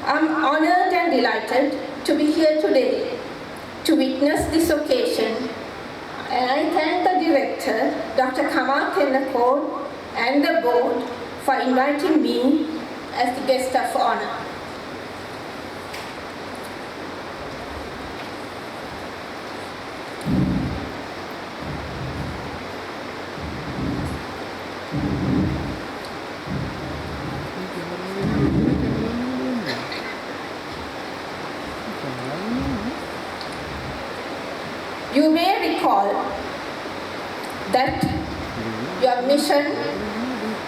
I'm honored and delighted to be here today to witness this occasion, and I thank the Director, Dr. Kamal Tennakol, and the Board for inviting me as the guest of honor. You may recall that your mission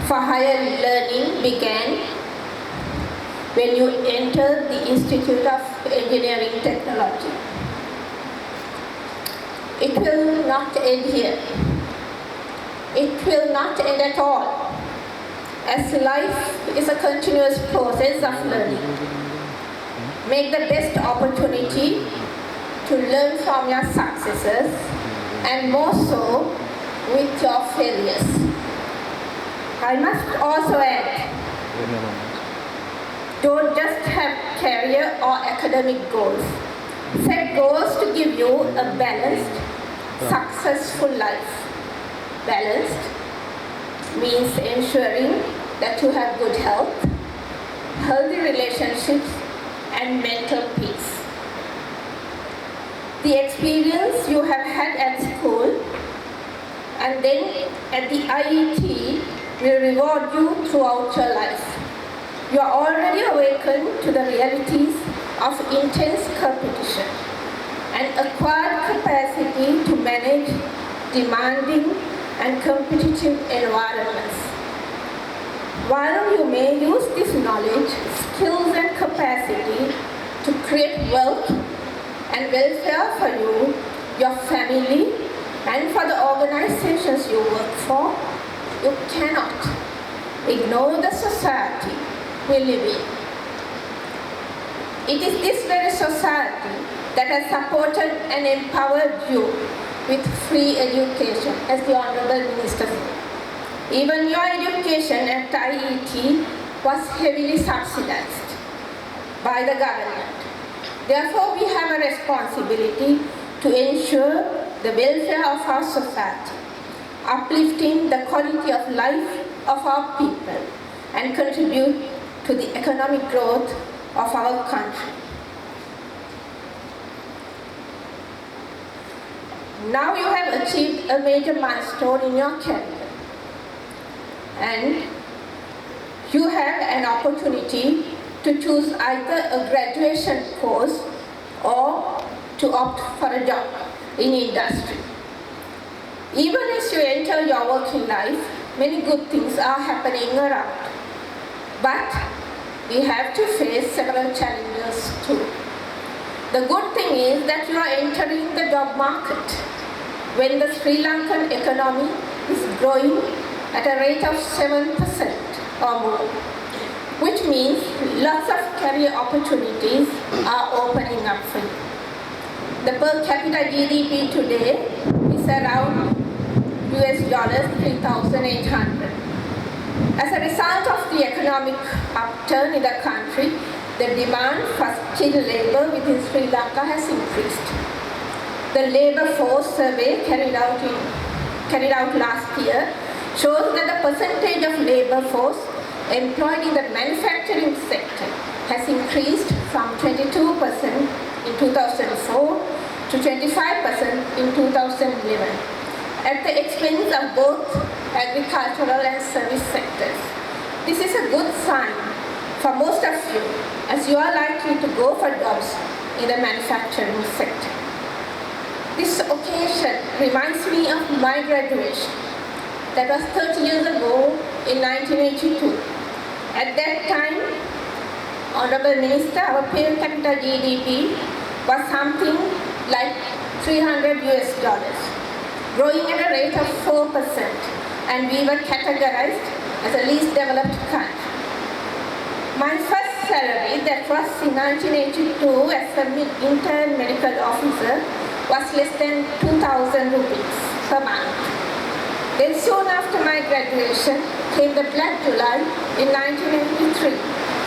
for higher learning began when you entered the Institute of Engineering Technology. It will not end here. It will not end at all, as life is a continuous process of learning. Make the best opportunity to learn from your successes, and more so with your failures. I must also add, don't just have career or academic goals. Set goals to give you a balanced, successful life. Balanced means ensuring that you have good health, healthy relationships, and mental peace. The experience you have had at school and then at the IET will reward you throughout your life. You are already awakened to the realities of intense competition and acquired capacity to manage demanding and competitive environments. While you may use this knowledge, skills, and capacity to create wealth and welfare for you, your family, and for the organizations you work for, you cannot ignore the society we live in. It is this very society that has supported and empowered you with free education, as the Honorable Minister said. Even your education at IET was heavily subsidized by the government. Therefore, we have a responsibility to ensure the welfare of our society, uplifting the quality of life of our people, and contribute to the economic growth of our country. Now you have achieved a major milestone in your career, and you have an opportunity to choose either a graduation course or to opt for a job in industry. Even as you enter your working life, many good things are happening around. But we have to face several challenges too. The good thing is that you are entering the job market when the Sri Lankan economy is growing at a rate of 7% or more, which means lots of career opportunities are opening up for you. The per capita GDP today is around $3,800. As a result of the economic upturn in the country, the demand for skilled labor within Sri Lanka has increased. The labor force survey carried out last year shows that the percentage of labor force employed in the manufacturing sector has increased from 22% in 2004 to 25% in 2011, at the expense of both agricultural and service sectors. This is a good sign for most of you, as you are likely to go for jobs in the manufacturing sector. This occasion reminds me of my graduation. That was 30 years ago in 1982. At that time, Honorable Minister, our per capita GDP was something like $300 growing at a rate of 4%, and we were categorized as a least developed country. My first salary, that was in 1982 as an intern medical officer, was less than 2,000 rupees per month. Then soon after my graduation came the Black July in 1983,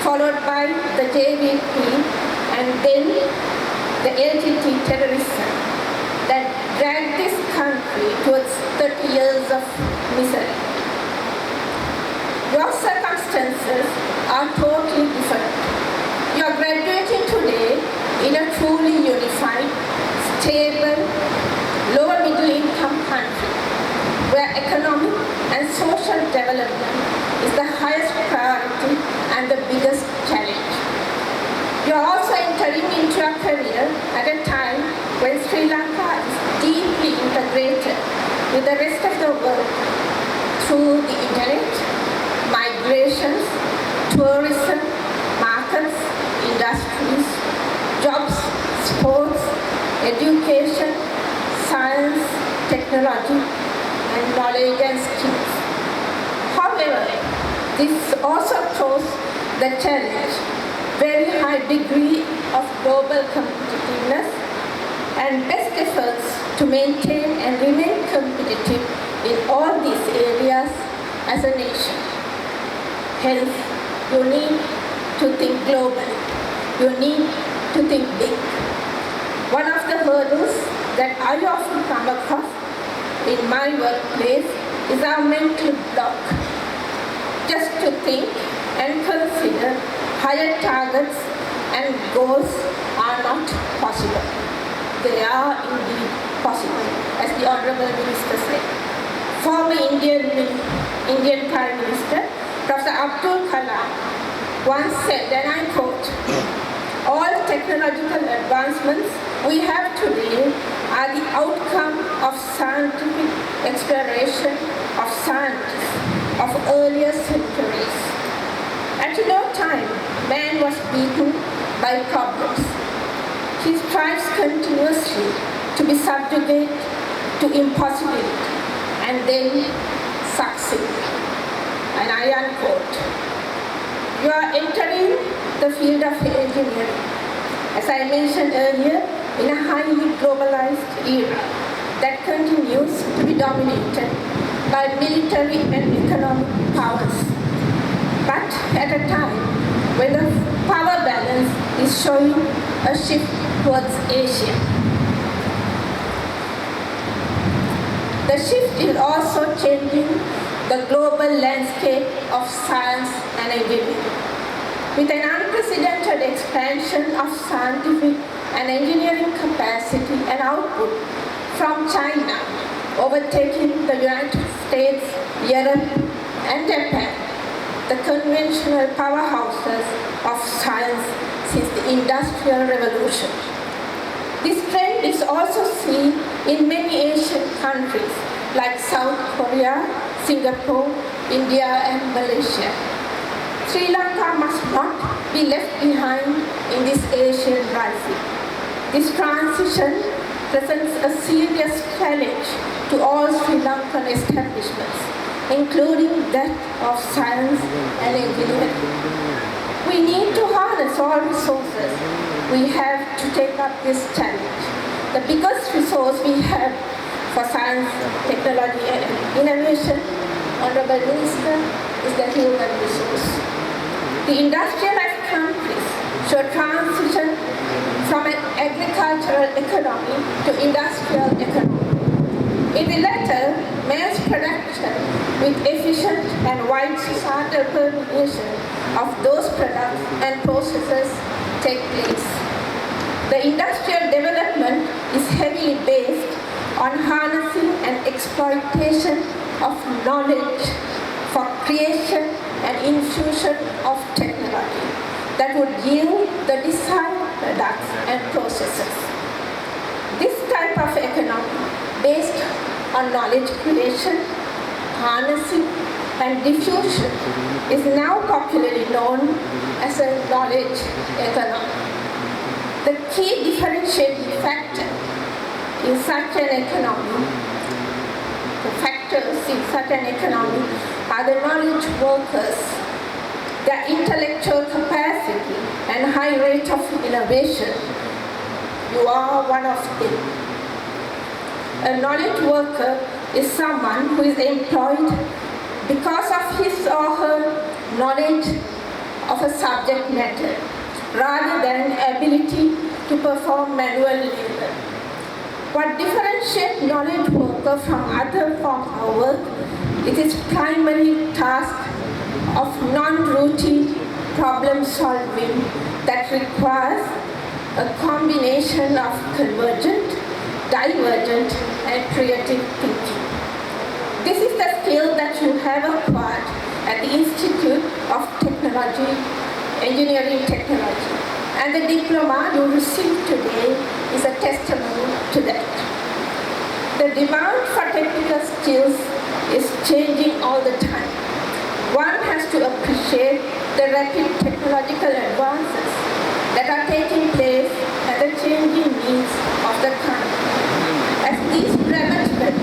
followed by the JVP, and then the LTT terrorism that dragged this country towards 30 years of misery. Your circumstances are totally different. You are graduating today in a truly unified, stable, lower middle income country where economic and social development is the highest priority and the biggest challenge. You are also entering into your career at a time when Sri Lanka is deeply integrated with the rest of the world through the internet, migrations, tourism, markets, industries, jobs, sports, education, science, technology, and knowledge and skills. However, this also throws the challenge, very high degree of global competitiveness and best efforts to maintain and remain competitive in all these areas as a nation. Hence, you need to think globally. You need to think big. One of the hurdles that I often come across in my workplace is our mental block. Just to think and consider higher targets and goals are not possible. They are indeed possible, as the Honorable Minister said. Former Indian Prime Minister, Professor Abdul Kalam, once said, and I quote, "All technological advancements we have today are the outcome of scientific exploration of scientists of earlier centuries. At no time, man was beaten by problems. He strives continuously to be subjugate to impossibility and then succeed." And I unquote. You are entering the field of engineering, as I mentioned earlier, in a highly globalized era that continues to be dominated by military and economic powers, but at a time when the power balance is showing a shift towards Asia. The shift is also changing the global landscape of science and engineering. With an unprecedented expansion of scientific and engineering capacity and output from China, overtaking the United States, Europe, and Japan, the conventional powerhouses of science since the Industrial Revolution. This trend is also seen in many Asian countries like South Korea, Singapore, India, and Malaysia. Sri Lanka must not be left behind in this Asian rising. This transition presents a serious challenge to all Sri Lankan establishments, including that of science and engineering. We need to harness all resources we have to take up this challenge. The biggest resource we have for science, technology, and innovation, Honorable Minister, is the human resource. The industrialized countries should transition from an agricultural economy to industrial economy. In the latter, mass production with efficient and wide societal permeation of those products and processes take place. The industrial development is heavily based on harnessing and exploitation of knowledge for creation and infusion of technology that would yield the desired products and processes. This type of economy based on knowledge creation, harnessing, and diffusion is now popularly known as a knowledge economy. The key differentiating factor in such an economy, the factors in such an economy are the knowledge workers, their intellectual capacity and high rate of innovation. You are one of them. A knowledge worker is someone who is employed because of his or her knowledge of a subject matter rather than ability to perform manual labor. What differentiates knowledge worker from other forms of work is its primary task of non-routine problem solving that requires a combination of convergent, divergent, and creative thinking. This is the skill that you have acquired at the Institute of Technology, Engineering Technology, and the diploma you received today is a testimony to that. The demand for technical skills is changing all the time. One has to appreciate the rapid technological advances that are taking place and the changing needs of the country. As these dramatically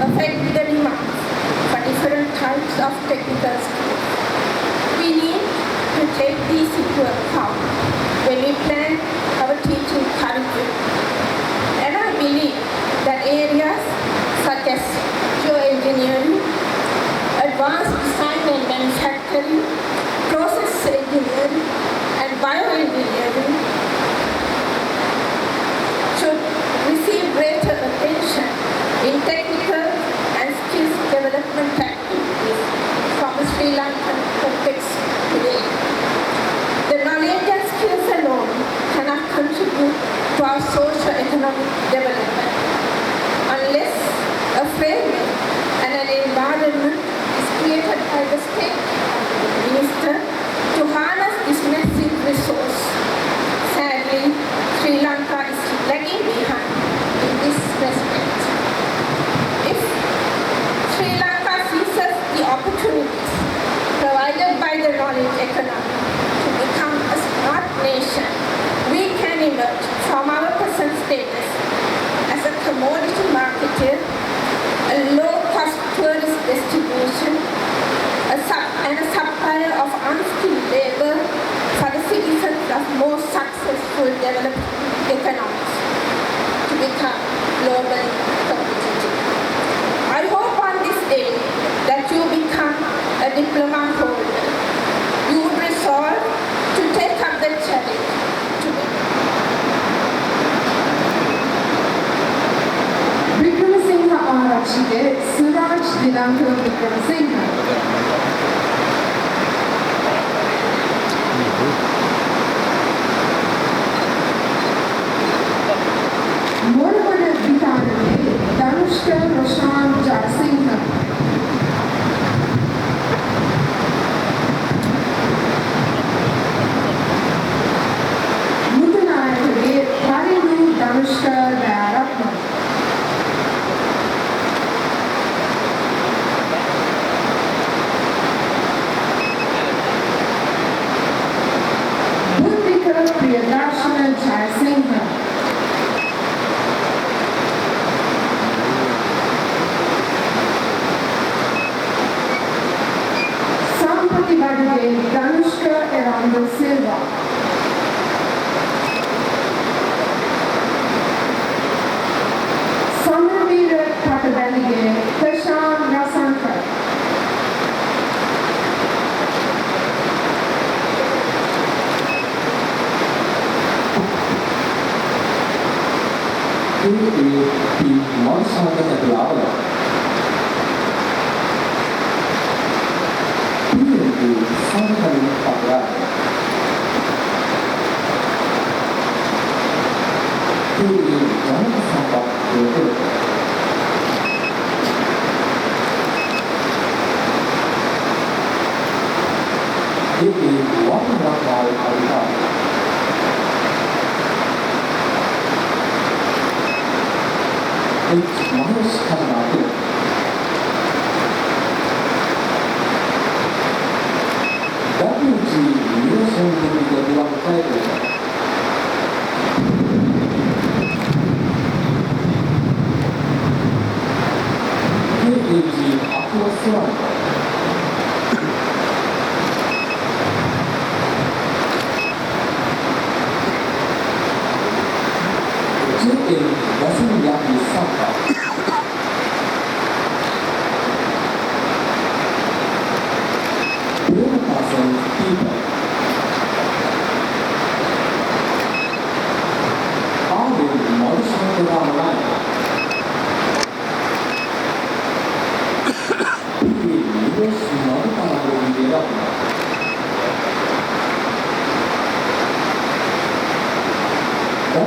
affect the demands for different types of technical skills, we need to take these into account when we plan our teaching curriculum. And I believe that areas such as geoengineering, advanced design and manufacturing, process engineering, and bioengineering should receive greater attention in technical and skills development activities from a Sri Lankan context today. The knowledge and skills alone cannot contribute to our socio-economic development unless a framework and an environment is created by the state minister to harness this massive resource. Sadly, Sri Lanka is lagging behind in this respect. If Sri Lanka seizes the opportunities provided by the knowledge economy to become a smart nation, we can emerge from our present status as a commodity marketer, a low-cost tourist destination, and a supplier of unskilled labor for the citizens of more successful developed economies to become globally competitive. I hope on this day that you become a diploma holder. You would resolve to take up the challenge to Wickramasinghe ආරක්ෂකගේ Suraj දිලංකර Wickremesinghe මොරවඩ විතානයේ Dhanushka Roshan Jayasinghe මුතුනායකගේ පරිණු Dhanushka Dayaratne Priyadarshana Jayasinghe Sampati Badage Danushka Erando Silva Samarveera Patabalige Prashant Rasankar Die Monster der Blaue. Die Sankan Pagla. Die Jansabat Guru. Die Wonderful Pagla. It's Manas Karnataka. WG Nielsen will be the one title. KAG Aquaswan. JA Vasilyapi Saka.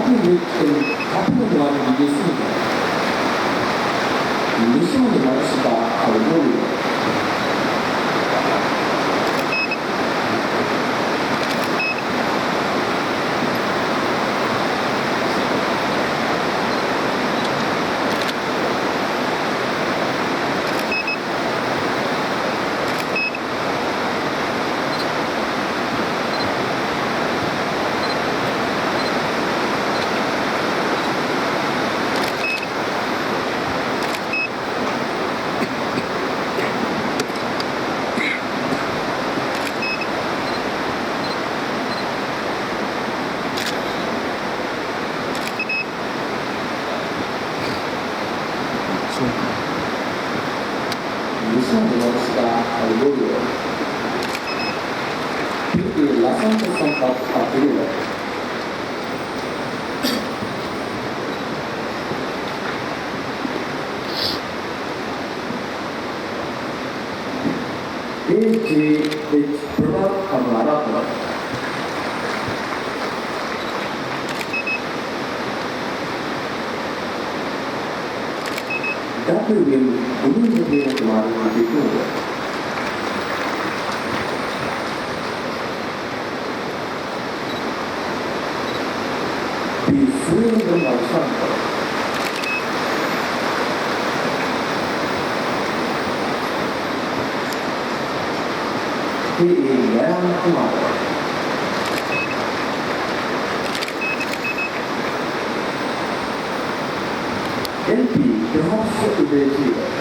kapını var bilgisini Müslümanı barışı da kaldırıyor. Müslümanı barışı da kaldırıyor. Çünkü lasan tempat kaldırıyor. NDES product hamaरा है W बुनियादी में तुम्हारे देखो Before the Marsan He learned tomorrow. NP perhaps to be here.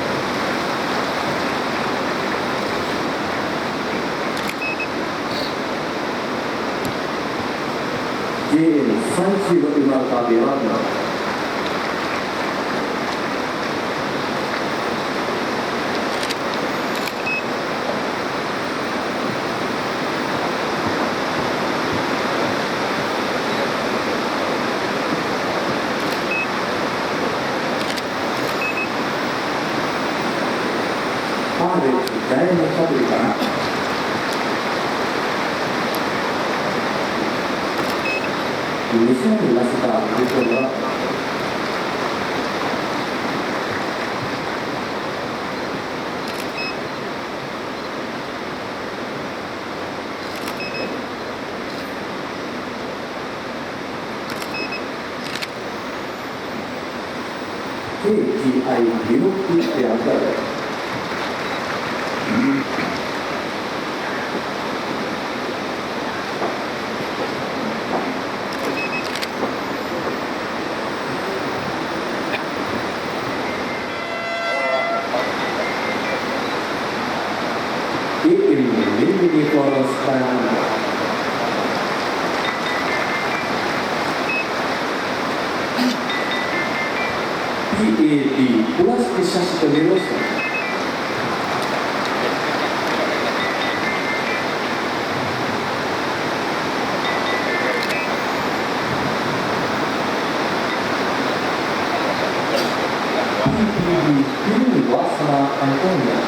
ये सांची वकीमार का विवाद Dari masa berikutnya, Indonesia adalah sekali itu adalah KGI Biroki Tiada. Ini poros tangan. PAD plus kisah kebebasan. Ini wasana angkanya.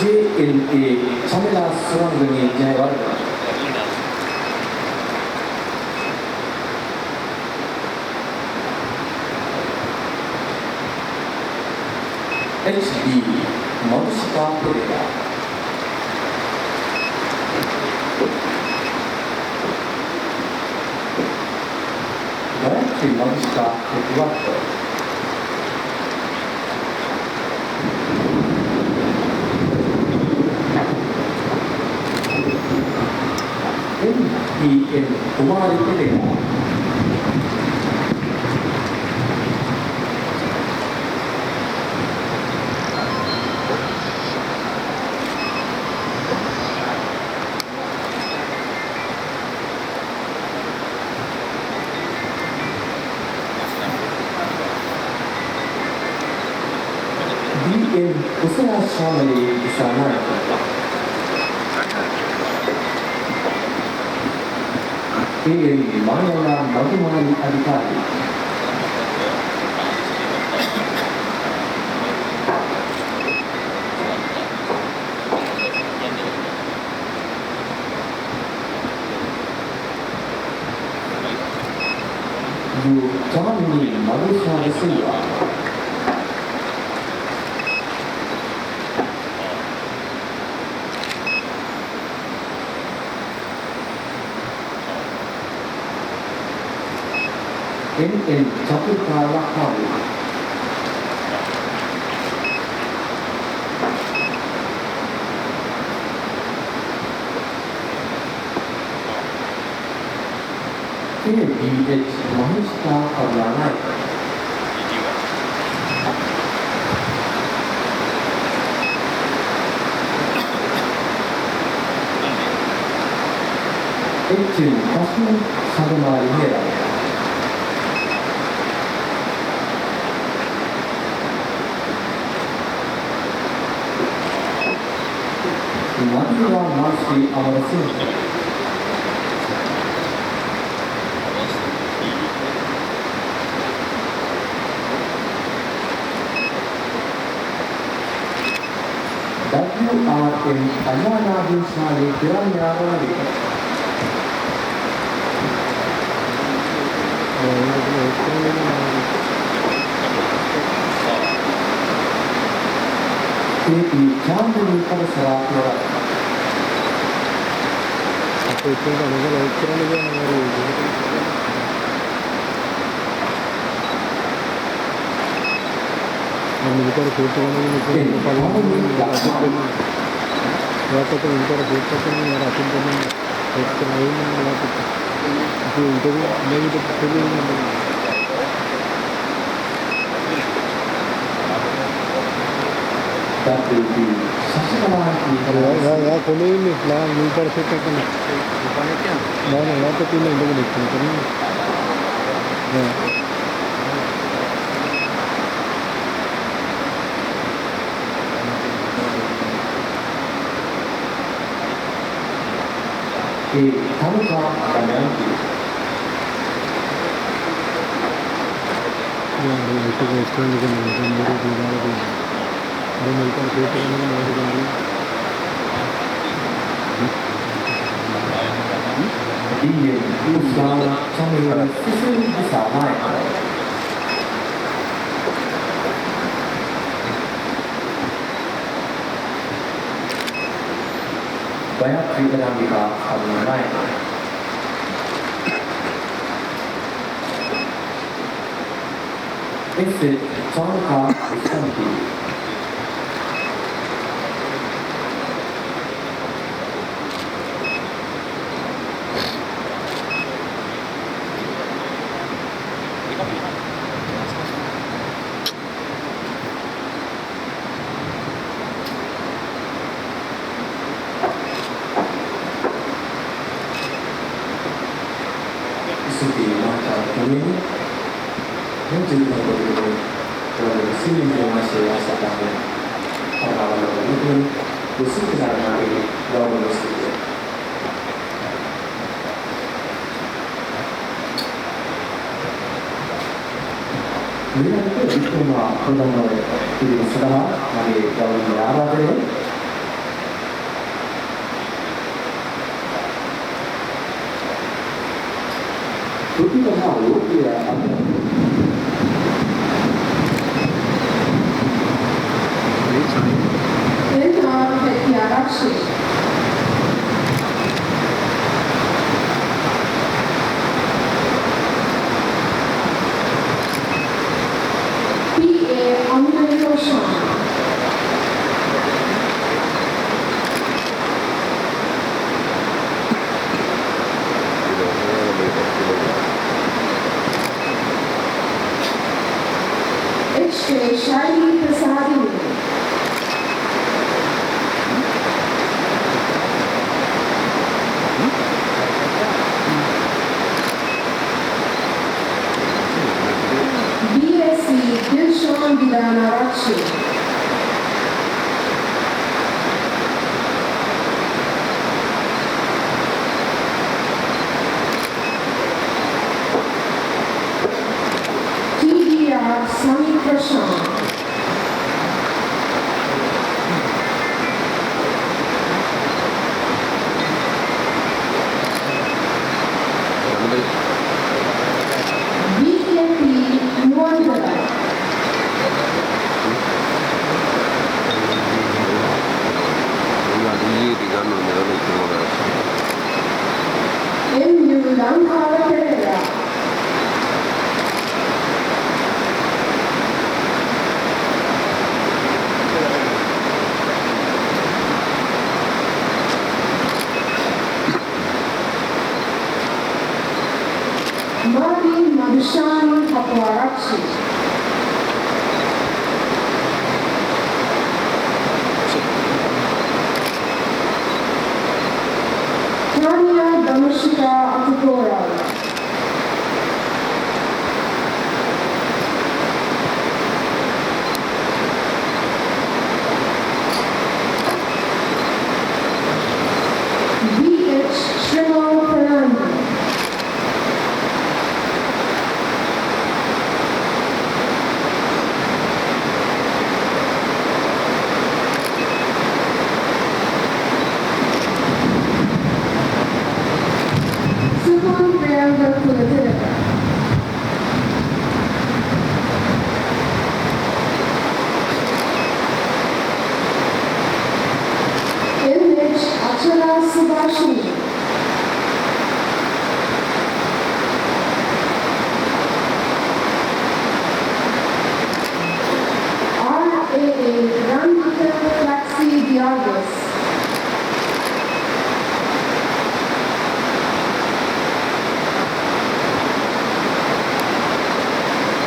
JNA Chamela Surang dengan Jaya HB Manusia Perdeka Gayatri Manusia Perdeka NDES तुम्हारे लिए DN usaha शामिल di sana KM Manana Madhumani Adhikari Malaysia da Silva. NN Chaturkala Hari. NDES Mahishta Karlanai. HN Kasu Sadamari Hera. Madhura Marshi Amarasinghe. WRM Ayana Vinsali Piranya Rari. KP Chandani Parasara Pura. WP Sasikamaki Ya खोले ही नहीं plan मुंह पर से तक नहीं ऊपर क्या ना तो तीन लोग देखते हैं Tanuka Damayanti. या तो वेस्टर्न के मेरे दीवार पे अरे मेरे को खेत करने में मदद करेंगे Dia Usama Chamila Susun Samai. Banyak cerita yang kita mengenai. Esse Chanka Istanti. Isuti mata kami menjadi berbeda dari sini masih rasa kami orang-orang itu bersekitar hari dalam bersekitar. Dengan itu mah pertama itu sudah kami dalam berada di Tutti la mano dia Enorme Petyarakshi. P.A. Convocation. H.K. Shaili Prasadini. B.S.C. Dilshan Vidana Rakshi. T.D.R. Sami Prashant. BKP Subhashini. RAA Randika Flaxi Diagos.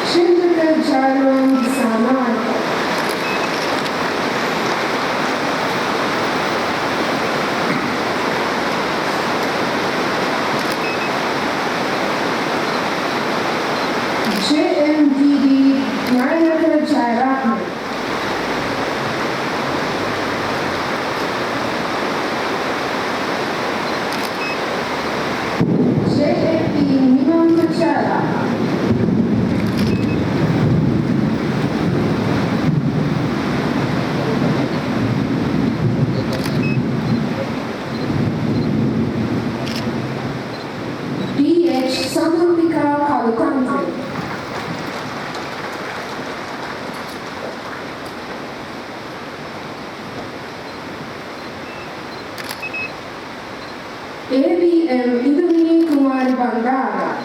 Chandra Jairam Samanta. JMDD Nayaka Jairatman. JAP Nimam Pachara. DH Samulika Kalukantri. ABM Idumini Kumar Bangara.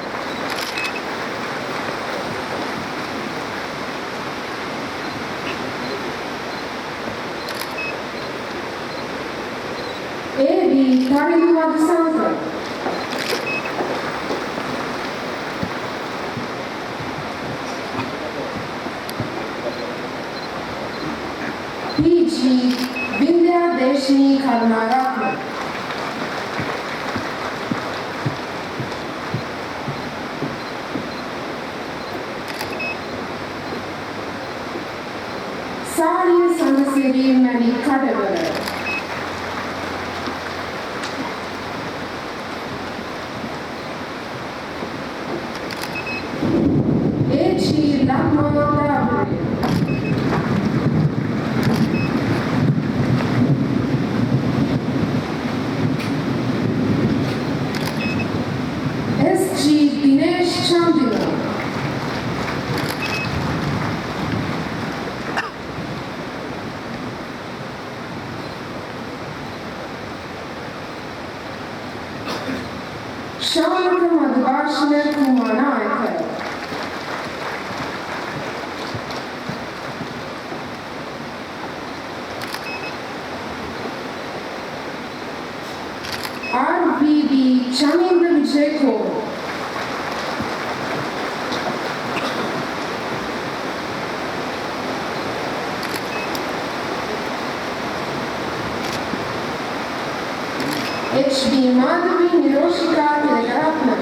AB Tariwad Santa. PG Vindhya Deshini Karnaratna. Sari Sangasiri Mani Kadavara. AG Lakmanandabri. SG Dinesh Chandila. Shamaka Madhubashina Kumanayaka. RVB Chamindra Vijayko. HB Madhavi Niroshika Tilakaratna.